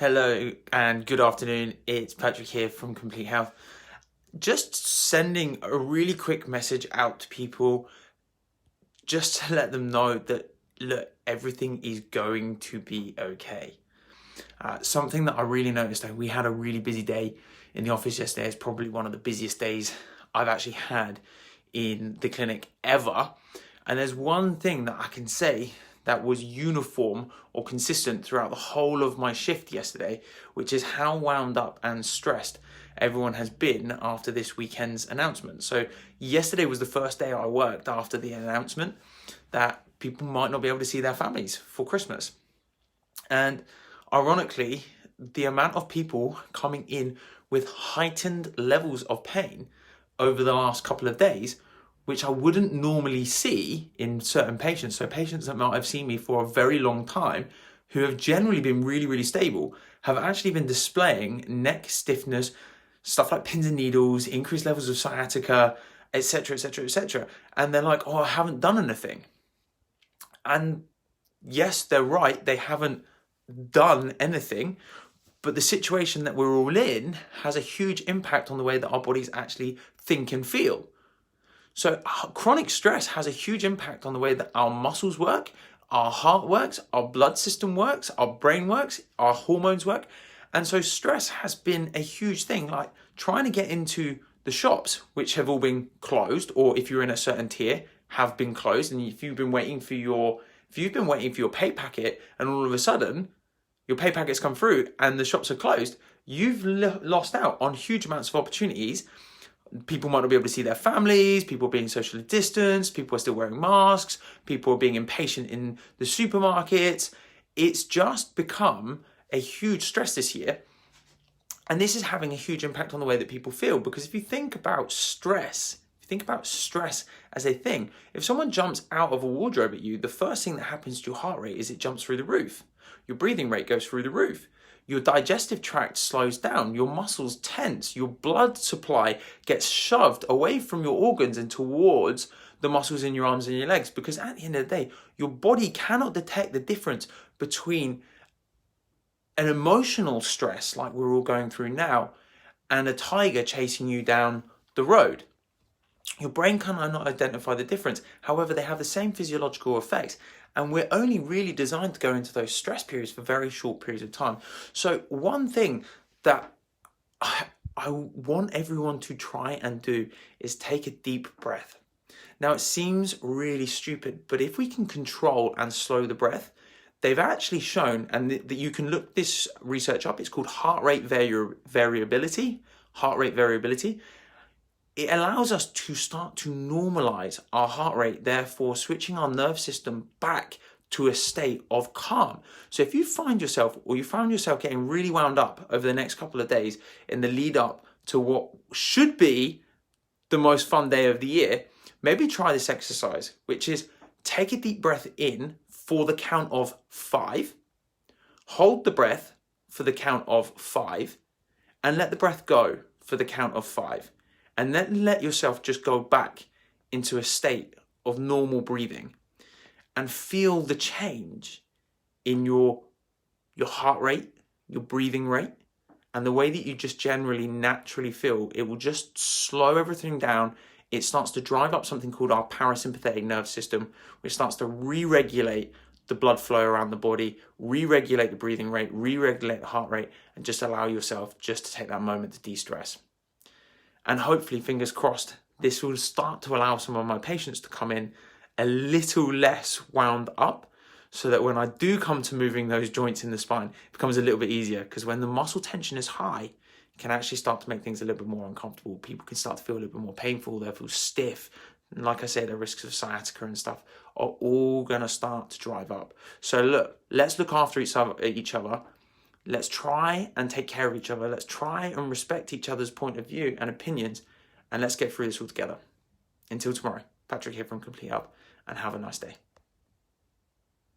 Hello and good afternoon. It's Patrick here from Complete Health. Just sending a really quick message out to people just to let them know that, look, everything is going to be okay. Something that I really noticed, we had a really busy day in the office yesterday. It's probably one of the busiest days I've actually had in the clinic ever. And there's one thing that I can say that was uniform or consistent throughout the whole of my shift yesterday, which is how wound up and stressed everyone has been after this weekend's announcement. So yesterday was the first day I worked after the announcement that people might not be able to see their families for Christmas. And ironically, the amount of people coming in with heightened levels of pain over the last couple of days, which I wouldn't normally see in certain patients. So patients that might have seen me for a very long time, who have generally been really, really stable, have actually been displaying neck stiffness, stuff like pins and needles, increased levels of sciatica, etc., etc., etc. And they're like, oh, I haven't done anything. And yes, they're right, they haven't done anything, but the situation that we're all in has a huge impact on the way that our bodies actually think and feel. So chronic stress has a huge impact on the way that our muscles work, our heart works, our blood system works, our brain works, our hormones work. And so stress has been a huge thing, like trying to get into the shops, which have all been closed, or if you're in a certain tier, have been closed. And if you've been waiting for your pay packet and all of a sudden your pay packet's come through and the shops are closed, you've lost out on huge amounts of opportunities. People might not be able to see their families, people are being socially distanced, people are still wearing masks, people are being impatient in the supermarkets. It's just become a huge stress this year. And this is having a huge impact on the way that people feel, because if you think about stress, as a thing, if someone jumps out of a wardrobe at you, the first thing that happens to your heart rate is it jumps through the roof. Your breathing rate goes through the roof. Your digestive tract slows down, your muscles tense, your blood supply gets shoved away from your organs and towards the muscles in your arms and your legs, because at the end of the day, your body cannot detect the difference between an emotional stress like we're all going through now and a tiger chasing you down the road. Your brain cannot identify the difference. However, they have the same physiological effects, and we're only really designed to go into those stress periods for very short periods of time. So one thing that I want everyone to try and do is take a deep breath. Now, it seems really stupid, but if we can control and slow the breath, they've actually shown, and that you can look this research up, it's called heart rate variability. It allows us to start to normalize our heart rate, therefore switching our nerve system back to a state of calm. So if you found yourself getting really wound up over the next couple of days in the lead up to what should be the most fun day of the year, maybe try this exercise, which is take a deep breath in for the count of 5, hold the breath for the count of 5, and let the breath go for the count of 5. And then let yourself just go back into a state of normal breathing and feel the change in your heart rate, your breathing rate, and the way that you just generally naturally feel. It will just slow everything down. It starts to drive up something called our parasympathetic nerve system, which starts to re-regulate the blood flow around the body, re-regulate the breathing rate, re-regulate the heart rate, and just allow yourself just to take that moment to de-stress. And hopefully, fingers crossed, this will start to allow some of my patients to come in a little less wound up, so that when I do come to moving those joints in the spine, it becomes a little bit easier, because when the muscle tension is high, it can actually start to make things a little bit more uncomfortable. People can start to feel a little bit more painful, they'll feel stiff. And like I said, the risks of sciatica and stuff are all going to start to drive up. So look, let's look after each other. Let's try and take care of each other. Let's try and respect each other's point of view and opinions. And let's get through this all together. Until tomorrow, Patrick here from Complete Health, and have a nice day.